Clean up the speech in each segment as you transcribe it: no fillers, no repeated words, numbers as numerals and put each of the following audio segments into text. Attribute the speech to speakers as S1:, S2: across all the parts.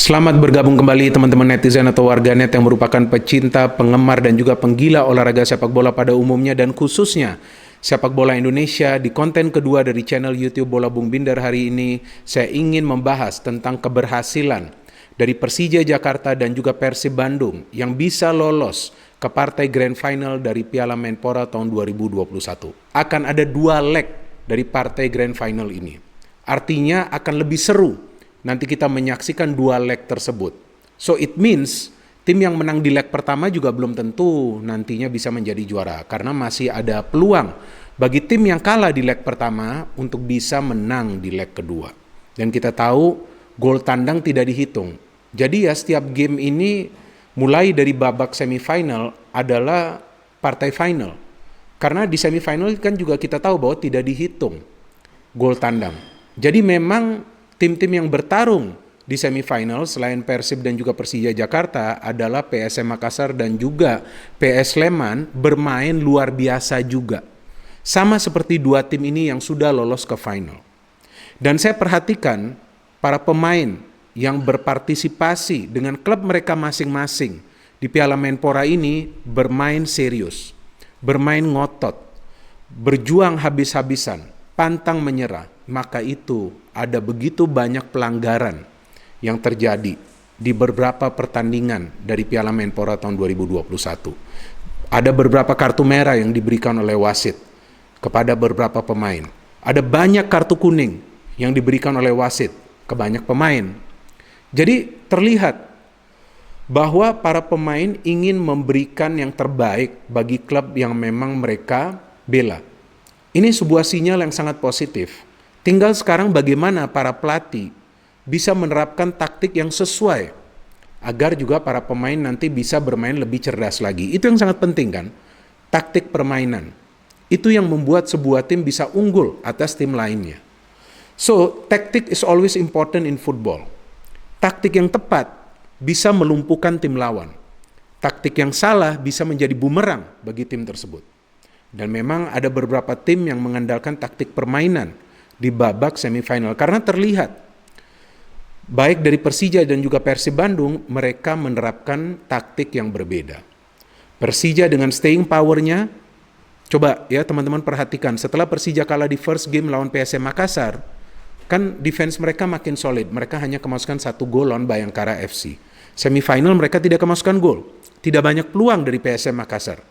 S1: Selamat bergabung kembali teman-teman netizen atau warganet yang merupakan pecinta, penggemar dan juga penggila olahraga sepak bola pada umumnya dan khususnya sepak bola Indonesia. Di konten kedua dari channel YouTube Bola Bung Binder hari ini, saya ingin membahas tentang keberhasilan dari Persija Jakarta dan juga Persib Bandung yang bisa lolos ke partai Grand Final dari Piala Menpora tahun 2021. Akan ada 2 leg dari partai Grand Final ini. Artinya akan lebih seru nanti kita menyaksikan 2 leg tersebut. So it means tim yang menang di leg pertama juga belum tentu nantinya bisa menjadi juara, karena masih ada peluang bagi tim yang kalah di leg pertama untuk bisa menang di leg kedua. Dan kita tahu gol tandang tidak dihitung. Jadi ya setiap game ini mulai dari babak semifinal adalah partai final. Karena di semifinal kan juga kita tahu bahwa tidak dihitung gol tandang. Jadi memang tim-tim yang bertarung di semifinal selain Persib dan juga Persija Jakarta adalah PSM Makassar dan juga PS Sleman bermain luar biasa juga. Sama seperti 2 tim ini yang sudah lolos ke final. Dan saya perhatikan para pemain yang berpartisipasi dengan klub mereka masing-masing di Piala Menpora ini bermain serius, bermain ngotot, berjuang habis-habisan, pantang menyerah. Maka itu ada begitu banyak pelanggaran yang terjadi di beberapa pertandingan dari Piala Menpora tahun 2021. Ada beberapa kartu merah yang diberikan oleh wasit kepada beberapa pemain. Ada banyak kartu kuning yang diberikan oleh wasit ke banyak pemain. Jadi terlihat bahwa para pemain ingin memberikan yang terbaik bagi klub yang memang mereka bela. Ini sebuah sinyal yang sangat positif. Tinggal sekarang bagaimana para pelatih bisa menerapkan taktik yang sesuai agar juga para pemain nanti bisa bermain lebih cerdas lagi. Itu yang sangat penting kan, taktik permainan. Itu yang membuat sebuah tim bisa unggul atas tim lainnya. So, tactic is always important in football. Taktik yang tepat bisa melumpuhkan tim lawan. Taktik yang salah bisa menjadi bumerang bagi tim tersebut. Dan memang ada beberapa tim yang mengandalkan taktik permainan di babak semifinal karena terlihat baik dari Persija dan juga Persib Bandung mereka menerapkan taktik yang berbeda. Persija dengan staying powernya, coba ya teman-teman perhatikan, setelah Persija kalah di first game lawan PSM Makassar, kan defense mereka makin solid, mereka hanya kemasukan 1 gol lawan Bayangkara FC. Semifinal mereka tidak kemasukan gol, tidak banyak peluang dari PSM Makassar.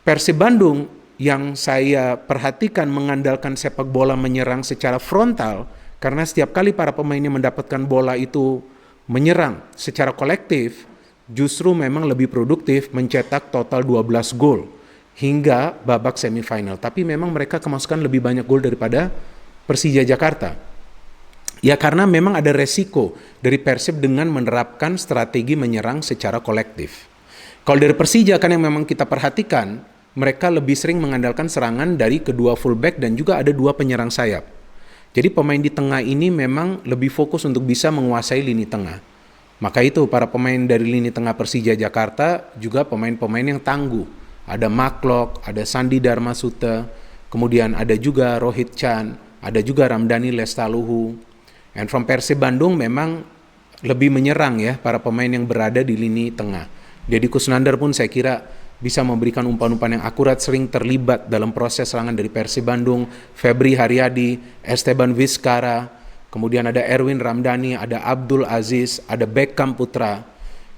S1: Persib Bandung yang saya perhatikan mengandalkan sepak bola menyerang secara frontal, karena setiap kali para pemainnya mendapatkan bola itu menyerang secara kolektif, justru memang lebih produktif mencetak total 12 gol hingga babak semifinal. Tapi memang mereka kemasukan lebih banyak gol daripada Persija Jakarta. Ya karena memang ada resiko dari Persib dengan menerapkan strategi menyerang secara kolektif. Kalau dari Persija kan yang memang kita perhatikan, mereka lebih sering mengandalkan serangan dari kedua fullback dan juga ada 2 penyerang sayap. Jadi pemain di tengah ini memang lebih fokus untuk bisa menguasai lini tengah. Maka itu para pemain dari lini tengah Persija Jakarta juga pemain-pemain yang tangguh. Ada Maklok, ada Sandi Darmasuta, kemudian ada juga Rohit Chan, ada juga Ramdhani Lestaluhu. And from Persib Bandung memang lebih menyerang ya para pemain yang berada di lini tengah. Deddy Kusnandar pun saya kira bisa memberikan umpan-umpan yang akurat, sering terlibat dalam proses serangan dari Persib Bandung. Febri Haryadi, Esteban Vizcara, kemudian ada Erwin Ramdhani, ada Abdul Aziz, ada Beckham Putra.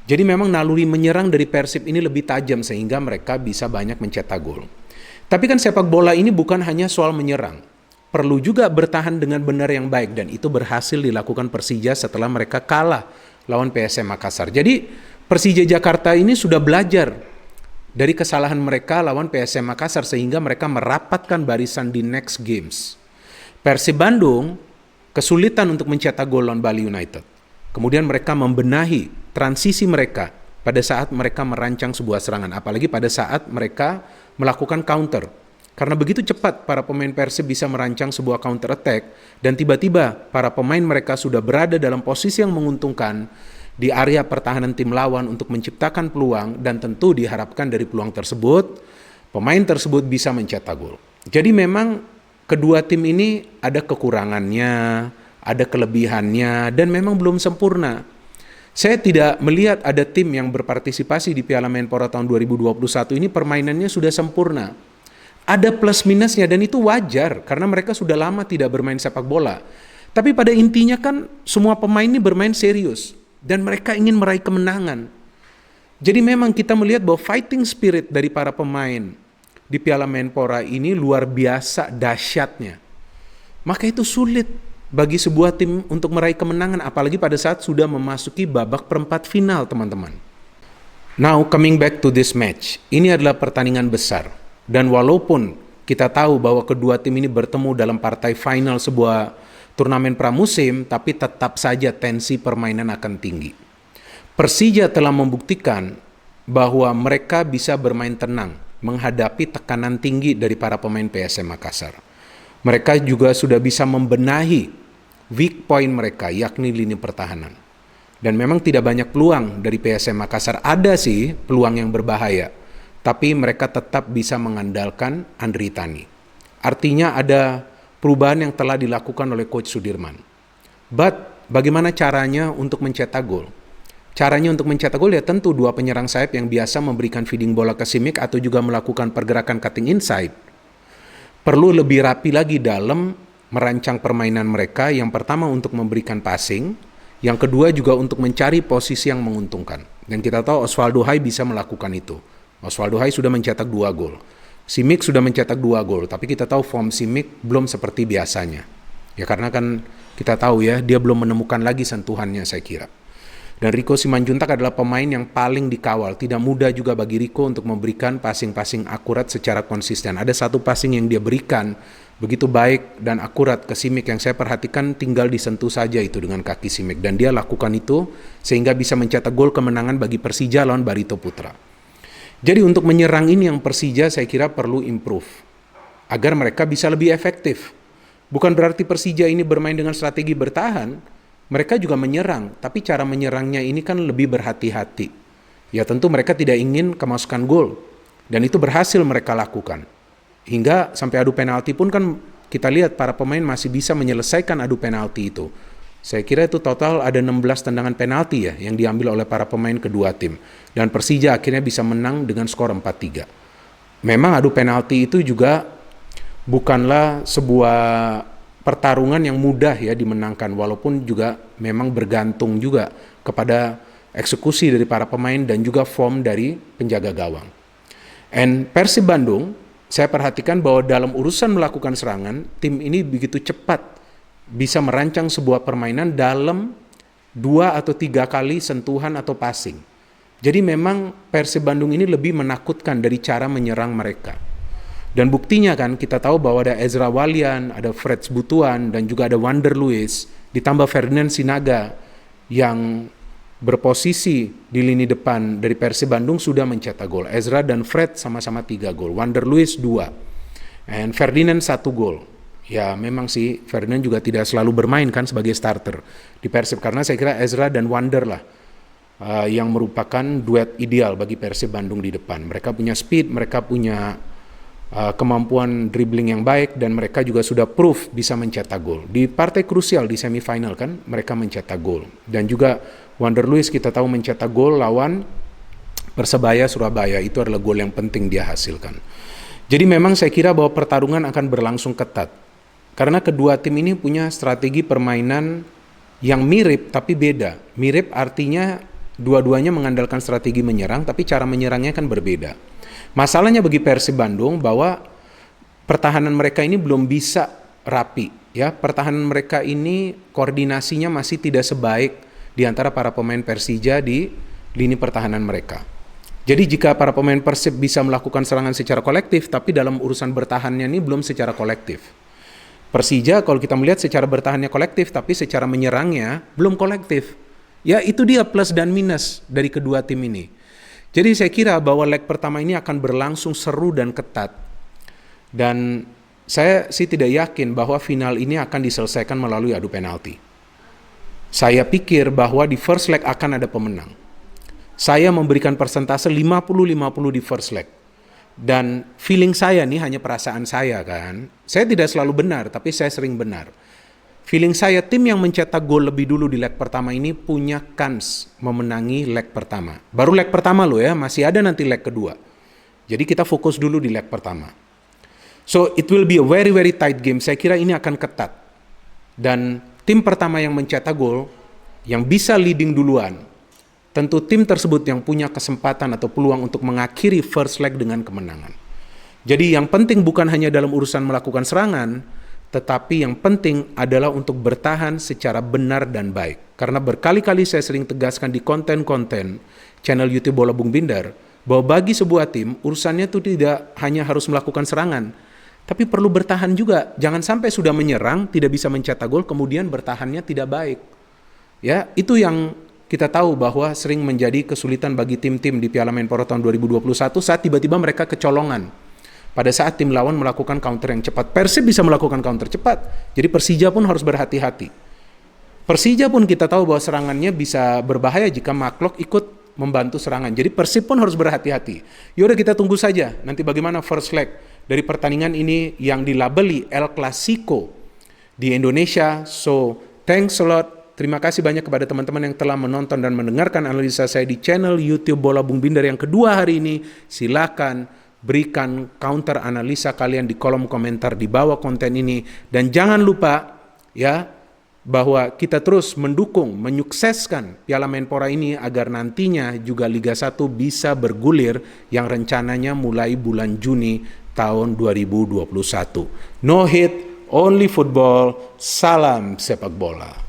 S1: Jadi memang naluri menyerang dari Persib ini lebih tajam sehingga mereka bisa banyak mencetak gol. Tapi kan sepak bola ini bukan hanya soal menyerang. Perlu juga bertahan dengan benar yang baik, dan itu berhasil dilakukan Persija setelah mereka kalah lawan PSM Makassar. Jadi Persija Jakarta ini sudah belajar dari kesalahan mereka lawan PSM Makassar sehingga mereka merapatkan barisan di next games. Persib Bandung kesulitan untuk mencetak gol lawan Bali United. Kemudian mereka membenahi transisi mereka pada saat mereka merancang sebuah serangan, apalagi pada saat mereka melakukan counter. Karena begitu cepat para pemain Persib bisa merancang sebuah counter attack dan tiba-tiba para pemain mereka sudah berada dalam posisi yang menguntungkan di area pertahanan tim lawan untuk menciptakan peluang, dan tentu diharapkan dari peluang tersebut pemain tersebut bisa mencetak gol. Jadi memang kedua tim ini ada kekurangannya, ada kelebihannya, dan memang belum sempurna. Saya tidak melihat ada tim yang berpartisipasi di Piala Menpora tahun 2021 ini permainannya sudah sempurna. Ada plus minusnya dan itu wajar karena mereka sudah lama tidak bermain sepak bola. Tapi pada intinya kan semua pemain ini bermain serius dan mereka ingin meraih kemenangan. Jadi memang kita melihat bahwa fighting spirit dari para pemain di Piala Menpora ini luar biasa dahsyatnya. Maka itu sulit bagi sebuah tim untuk meraih kemenangan, apalagi pada saat sudah memasuki babak perempat final, teman-teman. Now coming back to this match, ini adalah pertandingan besar. Dan walaupun kita tahu bahwa kedua tim ini bertemu dalam partai final sebuah turnamen pramusim, tapi tetap saja tensi permainan akan tinggi. Persija telah membuktikan bahwa mereka bisa bermain tenang menghadapi tekanan tinggi dari para pemain PSM Makassar. Mereka juga sudah bisa membenahi weak point mereka, yakni lini pertahanan. Dan memang tidak banyak peluang dari PSM Makassar. Ada sih peluang yang berbahaya, tapi mereka tetap bisa mengandalkan Andri Tani. Artinya ada perubahan yang telah dilakukan oleh Coach Sudirman. But bagaimana caranya untuk mencetak gol? Caranya untuk mencetak gol ya tentu dua penyerang sayap yang biasa memberikan feeding bola ke Simic atau juga melakukan pergerakan cutting inside. Perlu lebih rapi lagi dalam merancang permainan mereka. Yang pertama untuk memberikan passing, yang kedua juga untuk mencari posisi yang menguntungkan. Dan kita tahu Osvaldo Hai bisa melakukan itu. Osvaldo Hai sudah mencetak 2 gol. Simic sudah mencetak 2 gol, tapi kita tahu form Simic belum seperti biasanya. Ya karena kan kita tahu ya, dia belum menemukan lagi sentuhannya saya kira. Dan Rico Simanjuntak adalah pemain yang paling dikawal. Tidak mudah juga bagi Rico untuk memberikan passing-passing akurat secara konsisten. Ada satu passing yang dia berikan begitu baik dan akurat ke Simic yang saya perhatikan tinggal disentuh saja itu dengan kaki Simic. Dan dia lakukan itu sehingga bisa mencetak gol kemenangan bagi Persija lawan Barito Putra. Jadi untuk menyerang ini yang Persija saya kira perlu improve agar mereka bisa lebih efektif. Bukan berarti Persija ini bermain dengan strategi bertahan. Mereka juga menyerang, tapi cara menyerangnya ini kan lebih berhati-hati. Ya tentu mereka tidak ingin kemasukan gol, dan itu berhasil mereka lakukan. Hingga sampai adu penalti pun kan kita lihat para pemain masih bisa menyelesaikan adu penalti itu. Saya kira itu total ada 16 tendangan penalti ya yang diambil oleh para pemain kedua tim. Dan Persija akhirnya bisa menang dengan skor 4-3. Memang adu penalti itu juga bukanlah sebuah pertarungan yang mudah ya dimenangkan, walaupun juga memang bergantung juga kepada eksekusi dari para pemain dan juga form dari penjaga gawang. And Persib Bandung, saya perhatikan bahwa dalam urusan melakukan serangan, tim ini begitu cepat bisa merancang sebuah permainan dalam 2 atau 3 kali sentuhan atau passing. Jadi memang Persib Bandung ini lebih menakutkan dari cara menyerang mereka. Dan buktinya kan kita tahu bahwa ada Ezra Walian, ada Freds Butuan, dan juga ada Wander Luiz, ditambah Ferdinand Sinaga yang berposisi di lini depan dari Persib Bandung sudah mencetak gol. Ezra dan Fred sama-sama 3 gol, Wander Luiz 2, and Ferdinand 1 gol. Ya memang sih Ferdinand juga tidak selalu bermain kan sebagai starter di Persib, karena saya kira Ezra dan Wander lah yang merupakan duet ideal bagi Persib Bandung di depan. Mereka punya speed, mereka punya kemampuan dribbling yang baik, dan mereka juga sudah proof bisa mencetak gol. Di partai krusial di semifinal kan mereka mencetak gol. Dan juga Wander Luiz kita tahu mencetak gol lawan Persebaya Surabaya, itu adalah gol yang penting dia hasilkan. Jadi memang saya kira bahwa pertarungan akan berlangsung ketat. Karena kedua tim ini punya strategi permainan yang mirip tapi beda. Mirip artinya dua-duanya mengandalkan strategi menyerang, tapi cara menyerangnya kan berbeda. Masalahnya bagi Persib Bandung bahwa pertahanan mereka ini belum bisa rapi, ya. Pertahanan mereka ini koordinasinya masih tidak sebaik di antara para pemain Persija di lini pertahanan mereka. Jadi jika para pemain Persib bisa melakukan serangan secara kolektif, tapi dalam urusan bertahannya ini belum secara kolektif. Persija kalau kita melihat secara bertahannya kolektif, tapi secara menyerangnya belum kolektif. Ya itu dia plus dan minus dari kedua tim ini. Jadi saya kira bahwa leg pertama ini akan berlangsung seru dan ketat. Dan saya sih tidak yakin bahwa final ini akan diselesaikan melalui adu penalti. Saya pikir bahwa di first leg akan ada pemenang. Saya memberikan persentase 50-50 di first leg. Dan feeling saya nih hanya perasaan saya kan. Saya tidak selalu benar, tapi saya sering benar. Feeling saya tim yang mencetak gol lebih dulu di leg pertama ini punya kans memenangi leg pertama. Baru leg pertama loh ya, masih ada nanti leg kedua. Jadi kita fokus dulu di leg pertama. So it will be a very very tight game. Saya kira ini akan ketat. Dan tim pertama yang mencetak gol, yang bisa leading duluan, tentu tim tersebut yang punya kesempatan atau peluang untuk mengakhiri first leg dengan kemenangan. Jadi yang penting bukan hanya dalam urusan melakukan serangan, tetapi yang penting adalah untuk bertahan secara benar dan baik. Karena berkali-kali saya sering tegaskan di konten-konten channel YouTube Bola Bung Binder, bahwa bagi sebuah tim, urusannya itu tidak hanya harus melakukan serangan, tapi perlu bertahan juga. Jangan sampai sudah menyerang, tidak bisa mencetak gol, kemudian bertahannya tidak baik. Ya, itu yang kita tahu bahwa sering menjadi kesulitan bagi tim-tim di Piala Menpora tahun 2021 saat tiba-tiba mereka kecolongan. Pada saat tim lawan melakukan counter yang cepat, Persib bisa melakukan counter cepat. Jadi Persija pun harus berhati-hati. Persija pun kita tahu bahwa serangannya bisa berbahaya jika Maklok ikut membantu serangan. Jadi Persib pun harus berhati-hati. Yaudah kita tunggu saja nanti bagaimana first leg dari pertandingan ini yang dilabeli El Clasico di Indonesia. So, thanks a lot. Terima kasih banyak kepada teman-teman yang telah menonton dan mendengarkan analisa saya di channel YouTube Bola Bung Binder yang kedua hari ini. Silakan berikan counter analisa kalian di kolom komentar di bawah konten ini. Dan jangan lupa ya bahwa kita terus mendukung, menyukseskan Piala Menpora ini agar nantinya juga Liga 1 bisa bergulir yang rencananya mulai bulan Juni tahun 2021. No hit, only football, salam sepak bola.